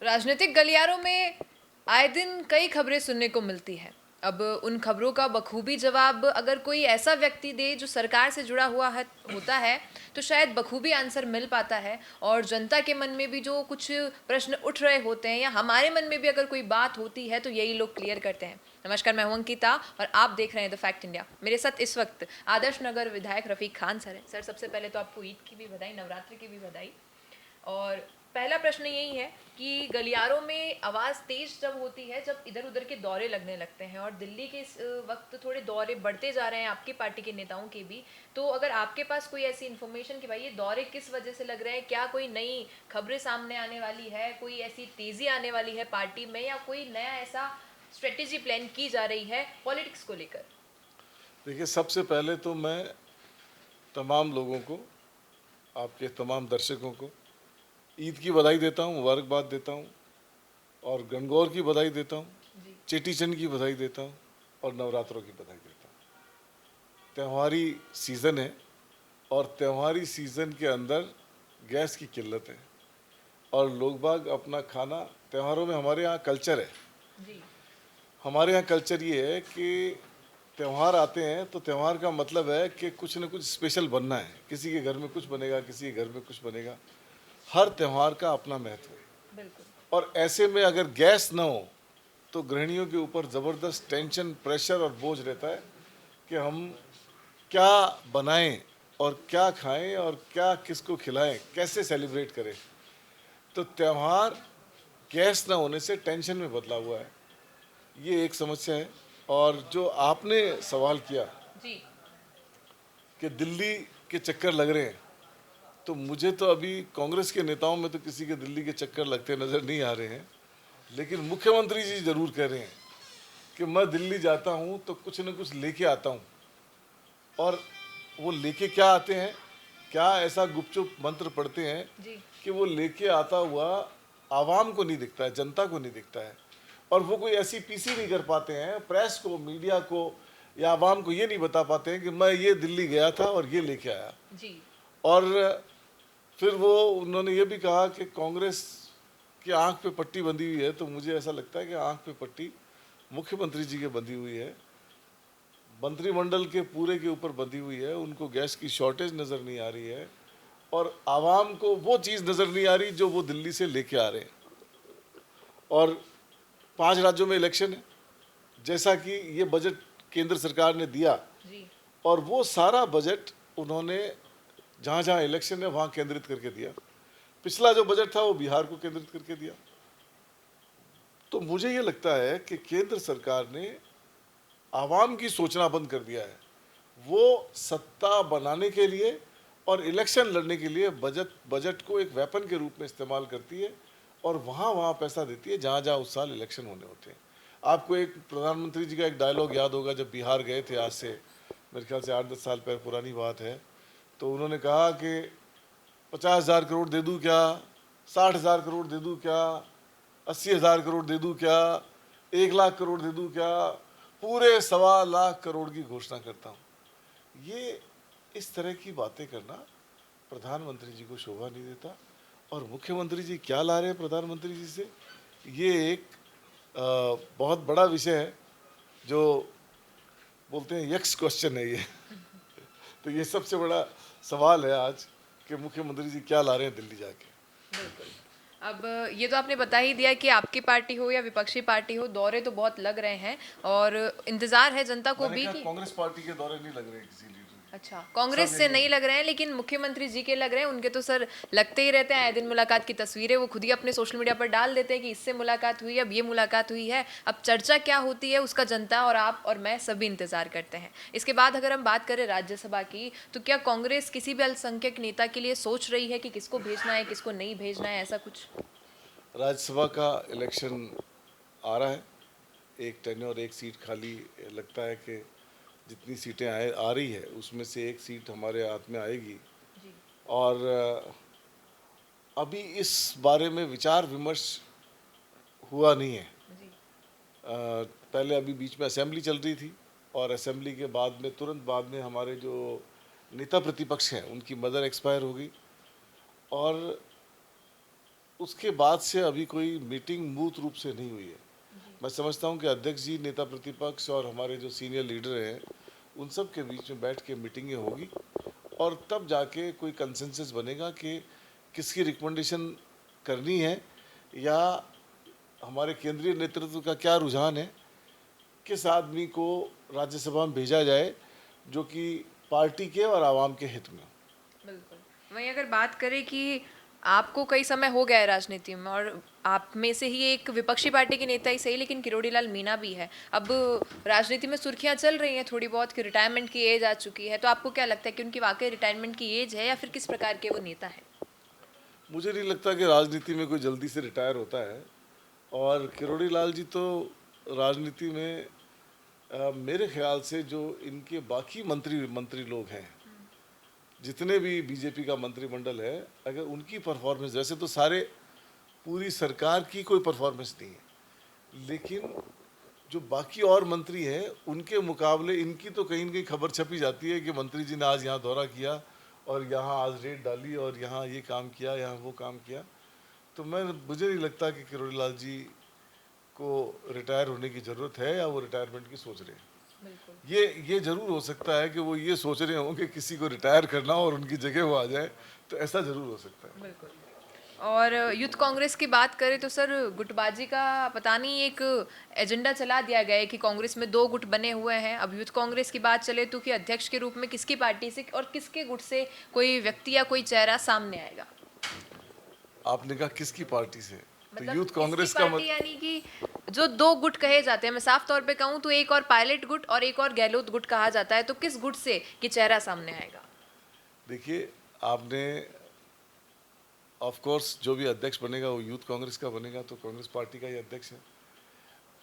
राजनीतिक गलियारों में आए दिन कई खबरें सुनने को मिलती है। अब उन खबरों का बखूबी जवाब अगर कोई ऐसा व्यक्ति दे जो सरकार से जुड़ा हुआ है होता है, तो शायद बखूबी आंसर मिल पाता है और जनता के मन में भी जो कुछ प्रश्न उठ रहे होते हैं या हमारे मन में भी अगर कोई बात होती है तो यही लोग क्लियर करते हैं। नमस्कार, मैं हूं अंकिता और आप देख रहे हैं द फैक्ट इंडिया। मेरे साथ इस वक्त आदर्श नगर विधायक रफीक खान सर हैं। सर, सबसे पहले तो आपको ईद की भी बधाई, नवरात्रि की भी बधाई। और पहला प्रश्न यही है कि गलियारों में आवाज़ तेज जब होती है जब इधर उधर के दौरे लगने लगते हैं, और दिल्ली के इस वक्त थोड़े दौरे बढ़ते जा रहे हैं आपकी पार्टी के नेताओं के भी। तो अगर आपके पास कोई ऐसी इन्फॉर्मेशन कि भाई ये दौरे किस वजह से लग रहे हैं, क्या कोई नई खबरें सामने आने वाली है, कोई ऐसी तेज़ी आने वाली है पार्टी में, या कोई नया ऐसा स्ट्रेटेजी प्लान की जा रही है पॉलिटिक्स को लेकर? देखिए, सबसे पहले तो मैं तमाम लोगों को, आपके तमाम दर्शकों को ईद की बधाई देता हूँ, मुबारकबाद देता हूँ और गणगौर की बधाई देता हूँ, जी। चेटीचंड की बधाई देता हूँ और नवरात्रों की बधाई देता हूँ। त्योहारी सीज़न है और त्योहारी सीज़न के अंदर गैस की किल्लत है और लोग बाग अपना खाना त्योहारों में, हमारे यहाँ कल्चर है। जी। हमारे यहाँ कल्चर ये है कि त्यौहार आते हैं तो त्यौहार का मतलब है कि कुछ न कुछ स्पेशल बनना है। किसी के घर में कुछ बनेगा, किसी के घर में कुछ बनेगा। हर त्यौहार का अपना महत्व है बिल्कुल। और ऐसे में अगर गैस ना हो तो गृहिणियों के ऊपर ज़बरदस्त टेंशन, प्रेशर और बोझ रहता है कि हम क्या बनाएं और क्या खाएं और क्या किसको खिलाएं, कैसे सेलिब्रेट करें। तो त्यौहार गैस ना होने से टेंशन में बदला हुआ है, ये एक समस्या है। और जो आपने सवाल किया जी। कि दिल्ली के चक्कर लग रहे हैं, तो मुझे तो अभी कांग्रेस के नेताओं में तो किसी के दिल्ली के चक्कर लगते नज़र नहीं आ रहे हैं, लेकिन मुख्यमंत्री जी ज़रूर कह रहे हैं कि मैं दिल्ली जाता हूं तो कुछ न कुछ लेके आता हूं। और वो लेके क्या आते हैं, क्या ऐसा गुपचुप मंत्र पढ़ते हैं जी। कि वो लेके आता हुआ आवाम को नहीं दिखता है, जनता को नहीं दिखता है। और वो कोई ऐसी पीसी नहीं कर पाते हैं, प्रेस को, मीडिया को या आवाम को ये नहीं बता पाते हैं कि मैं ये दिल्ली गया था और ये लेके आया। जी। और फिर वो उन्होंने ये भी कहा कि कांग्रेस की आंख पे पट्टी बंधी हुई है, तो मुझे ऐसा लगता है कि आंख पे पट्टी मुख्यमंत्री जी के बंधी हुई है, मंत्रिमंडल के पूरे के ऊपर बंधी हुई है। उनको गैस की शॉर्टेज नज़र नहीं आ रही है और आवाम को वो चीज़ नज़र नहीं आ रही जो वो दिल्ली से लेके आ रहे हैं। और 5 राज्यों में इलेक्शन है, जैसा कि ये बजट केंद्र सरकार ने दिया, जी। और वो सारा बजट उन्होंने जहाँ जहाँ इलेक्शन है वहाँ केंद्रित करके दिया। पिछला जो बजट था वो बिहार को केंद्रित करके दिया। तो मुझे ये लगता है कि केंद्र सरकार ने आवाम की सोचना बंद कर दिया है। वो सत्ता बनाने के लिए और इलेक्शन लड़ने के लिए बजट को एक वेपन के रूप में इस्तेमाल करती है और वहाँ वहाँ पैसा देती है जहाँ जहाँ उस साल इलेक्शन होने होते हैं। आपको एक प्रधानमंत्री जी का एक डायलॉग याद होगा, जब बिहार गए थे, आज से मेरे ख्याल से 8-10 साल पहले पुरानी बात है। तो उन्होंने कहा कि 50,000 करोड़ दे दूँ क्या, 60,000 करोड़ दे दूँ क्या, 80,000 करोड़ दे दूँ क्या, 1 लाख करोड़ दे दूँ क्या, पूरे 1.25 लाख करोड़ की घोषणा करता हूँ। ये इस तरह की बातें करना प्रधानमंत्री जी को शोभा नहीं देता। और मुख्यमंत्री जी क्या ला रहे हैं प्रधानमंत्री जी से, ये एक बहुत बड़ा विषय है, जो बोलते हैं यक्स क्वेश्चन है ये। तो ये सबसे बड़ा सवाल है आज कि मुख्यमंत्री जी क्या ला रहे हैं दिल्ली जाके। बिल्कुल। अब ये तो आपने बता ही दिया कि आपकी पार्टी हो या विपक्षी पार्टी हो, दौरे तो बहुत लग रहे हैं और इंतजार है जनता को मैंने भी कहा कि कांग्रेस पार्टी के दौरे नहीं लग रहे हैं किसी लीडर अच्छा, के, कांग्रेस सब से यही नहीं है। लग रहे हैं लेकिन मुख्यमंत्री जी के लग रहे हैं। उनके तो सर लगते ही रहते हैं, आए दिन मुलाकात की तस्वीरें वो खुद ही अपने सोशल मीडिया पर डाल देते हैं कि इससे मुलाकात हुई, अब ये मुलाकात हुई है। अब चर्चा क्या होती है उसका जनता और आप और मैं सभी इंतजार करते हैं। इसके बाद अगर हम बात करें राज्यसभा की, तो क्या कांग्रेस किसी भी अल्पसंख्यक नेता के लिए सोच रही है कि किसको भेजना है, किसको नहीं भेजना है, ऐसा कुछ? राज्यसभा का इलेक्शन आ रहा है, एक टेन्योर, एक सीट खाली लगता है कि जितनी सीटें आ रही है उसमें से एक सीट हमारे हाथ में आएगी। जी। और अभी इस बारे में विचार विमर्श हुआ नहीं है। जी। पहले अभी बीच में असेंबली चल रही थी और असेंबली के बाद में, तुरंत बाद में, हमारे जो नेता प्रतिपक्ष हैं उनकी मदर एक्सपायर हो गई और उसके बाद से अभी कोई मीटिंग मूर्त रूप से नहीं हुई है। मैं समझता हूं कि अध्यक्ष जी, नेता प्रतिपक्ष और हमारे जो सीनियर लीडर हैं, उन सब के बीच में बैठ के मीटिंगें होगी और तब जाके कोई कंसेंसस बनेगा कि किसकी रिकमेंडेशन करनी है या हमारे केंद्रीय नेतृत्व का क्या रुझान है, किस आदमी को राज्यसभा में भेजा जाए जो कि पार्टी के और आवाम के हित में। बिल्कुल। वहीं अगर बात करें कि आपको कई समय हो गया है राजनीति में और आप में से ही एक विपक्षी पार्टी के नेता ही सही, लेकिन किरोड़ी लाल मीणा भी है। अब राजनीति में सुर्खियां चल रही हैं थोड़ी बहुत कि रिटायरमेंट की एज आ चुकी है, तो आपको क्या लगता है कि उनकी वाकई रिटायरमेंट की एज है या फिर किस प्रकार के वो नेता है? मुझे नहीं लगता कि राजनीति में कोई जल्दी से रिटायर होता है। और किरोड़ी लाल जी तो राजनीति में मेरे ख्याल से जो इनके बाकी मंत्री लोग हैं, जितने भी बीजेपी का मंत्रिमंडल है, अगर उनकी परफॉर्मेंस, वैसे तो सारे पूरी सरकार की कोई परफॉर्मेंस नहीं है, लेकिन जो बाकी और मंत्री हैं उनके मुकाबले इनकी तो कहीं न कहीं खबर छपी जाती है कि मंत्री जी ने आज यहाँ दौरा किया और यहाँ आज रेड डाली और यहाँ ये काम किया, यहाँ वो काम किया। तो मुझे नहीं लगता कि किरोड़ी लाल जी को रिटायर होने की ज़रूरत है या वो रिटायरमेंट की सोच रहे हैं। ये जरूर हो सकता है कि वो ये सोच रहे हों कि किसी को रिटायर करना और उनकी जगह वो आ जाए, तो ऐसा जरूर हो सकता है। बिल्कुल। और यूथ कांग्रेस की बात करें तो सर, गुटबाजी का पता नहीं एक एजेंडा चला दिया गया है कि कांग्रेस में 2 गुट बने हुए हैं। अब यूथ कांग्रेस की बात चले तो कि अध्यक्ष के रूप में किसकी पार्टी से और किसके गुट से कोई व्यक्ति या कोई चेहरा सामने आएगा? आपने कहा किसकी पार्टी से? मतलब तो यूथ कांग्रेस का पार्टी यानी कि जो 2 गुट कहे जाते हैं, मैं साफ तौर पे कहूँ तो एक और पायलट गुट और एक और गहलोत गुट कहा जाता है, तो किस गुट से कि चेहरा सामने आएगा? देखिए, आपने ऑफ कोर्स जो भी अध्यक्ष बनेगा वो यूथ कांग्रेस का बनेगा, तो कांग्रेस पार्टी का ही अध्यक्ष है।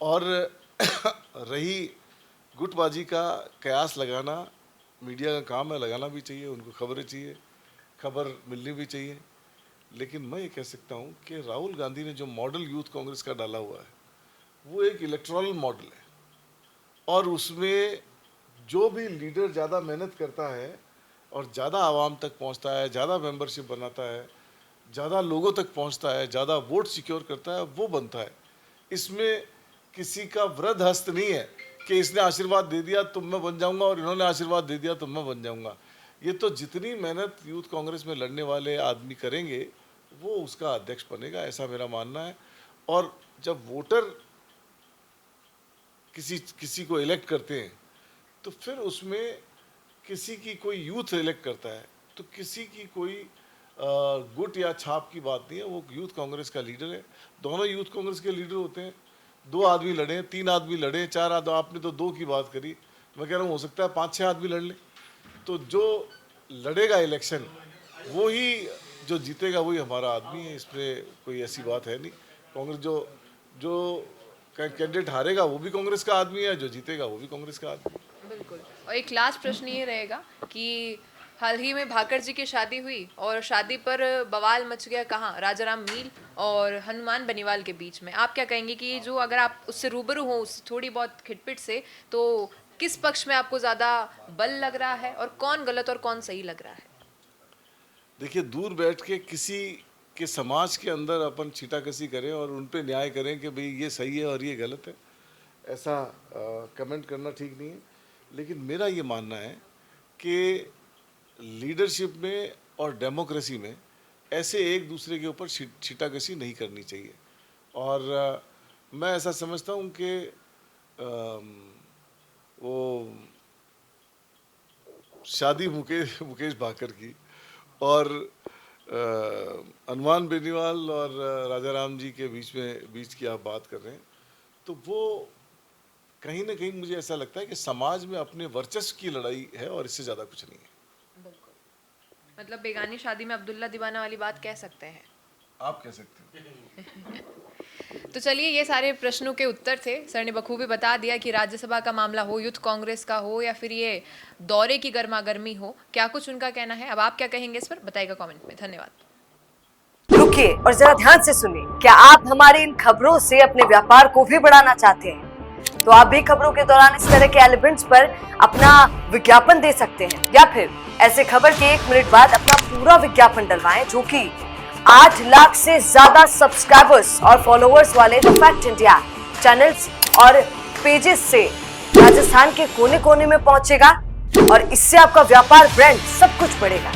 और रही गुटबाजी का कयास लगाना, मीडिया का काम है, लगाना भी चाहिए, उनको खबरें चाहिए, खबर मिलनी भी चाहिए। लेकिन मैं ये कह सकता हूँ कि राहुल गांधी ने जो मॉडल यूथ कांग्रेस का डाला हुआ है वो एक इलेक्टोरल मॉडल है, और उसमें जो भी लीडर ज़्यादा मेहनत करता है और ज़्यादा आवाम तक पहुँचता है, ज़्यादा मेंबरशिप बनाता है, ज़्यादा लोगों तक पहुँचता है, ज़्यादा वोट सिक्योर करता है, वो बनता है। इसमें किसी का वृद्ध हस्त नहीं है कि इसने आशीर्वाद दे दिया तो मैं बन जाऊंगा और इन्होंने आशीर्वाद दे दिया तो मैं बन जाऊंगा। ये तो जितनी मेहनत यूथ कांग्रेस में लड़ने वाले आदमी करेंगे वो उसका अध्यक्ष बनेगा, ऐसा मेरा मानना है। और जब वोटर किसी को इलेक्ट करते हैं तो फिर उसमें किसी की कोई यूथ इलेक्ट करता है, तो किसी की कोई गुट या छाप की बात नहीं है, वो यूथ कांग्रेस का लीडर है। दोनों यूथ कांग्रेस के लीडर होते हैं। 2 आदमी लड़े, 3 आदमी लड़े, 4 आदमी, आपने तो 2 की बात करी, मैं कह रहा हूँ हो सकता है 5-6 आदमी लड़ लें, तो जो लड़ेगा इलेक्शन वो ही जो जीतेगा वही हमारा आदमी है। इसमें कोई ऐसी बात है नहीं। कांग्रेस जो कैंडिडेट हारेगा वो भी कांग्रेस का आदमी है, जो जीतेगा वो भी कांग्रेस का आदमी है। बिल्कुल। और एक लास्ट प्रश्न ये रहेगा कि हाल ही में भाकर जी की शादी हुई और शादी पर बवाल मच गया, कहाँ? राजाराम मील और हनुमान बनीवाल के बीच में। आप क्या कहेंगे कि जो, अगर आप उससे रूबरू हो उस थोड़ी बहुत खिटपिट से, तो किस पक्ष में आपको ज़्यादा बल लग रहा है और कौन गलत और कौन सही लग रहा है? देखिए, दूर बैठ के किसी के समाज के अंदर अपन छीटाकशी करें और उन पे न्याय करें कि भाई ये सही है और ये गलत है, ऐसा कमेंट करना ठीक नहीं है। लेकिन मेरा ये मानना है कि लीडरशिप में और डेमोक्रेसी में ऐसे एक दूसरे के ऊपर छीटाकशी नहीं करनी चाहिए। और मैं ऐसा समझता हूँ कि वो शादी मुकेश भाकर की और हनुमान बेनीवाल और राजाराम जी के बीच की आप बात कर रहे हैं, तो वो कहीं ना कहीं मुझे ऐसा लगता है कि समाज में अपने वर्चस्व की लड़ाई है और इससे ज़्यादा कुछ नहीं है। बिल्कुल। मतलब बेगानी शादी में अब्दुल्ला दीवाना वाली बात कह सकते हैं? आप कह सकते हैं। तो चलिए, ये सारे प्रश्नों के उत्तर थे। सर ने बखूबी बता दिया कि राज्यसभा का मामला हो, यूथ कांग्रेस का हो या फिर ये दौरे की गर्मागर्मी हो, क्या कुछ उनका कहना है। अब आप क्या कहेंगे इस पर, बताइएगा कमेंट में। धन्यवाद। रुकिए और जरा ध्यान से सुनिए। क्या आप हमारी इन खबरों से अपने व्यापार को भी बढ़ाना चाहते हैं? तो आप भी खबरों के दौरान इस तरह के एलिमेंट्स पर अपना विज्ञापन दे सकते हैं, या फिर ऐसे खबर के 1 मिनट बाद अपना पूरा विज्ञापन डलवाएं जो कि 8 लाख से ज्यादा सब्सक्राइबर्स और फॉलोअर्स वाले द फैक्ट इंडिया चैनल्स और पेजेस से राजस्थान के कोने कोने में पहुंचेगा और इससे आपका व्यापार, ब्रांड सब कुछ बढ़ेगा।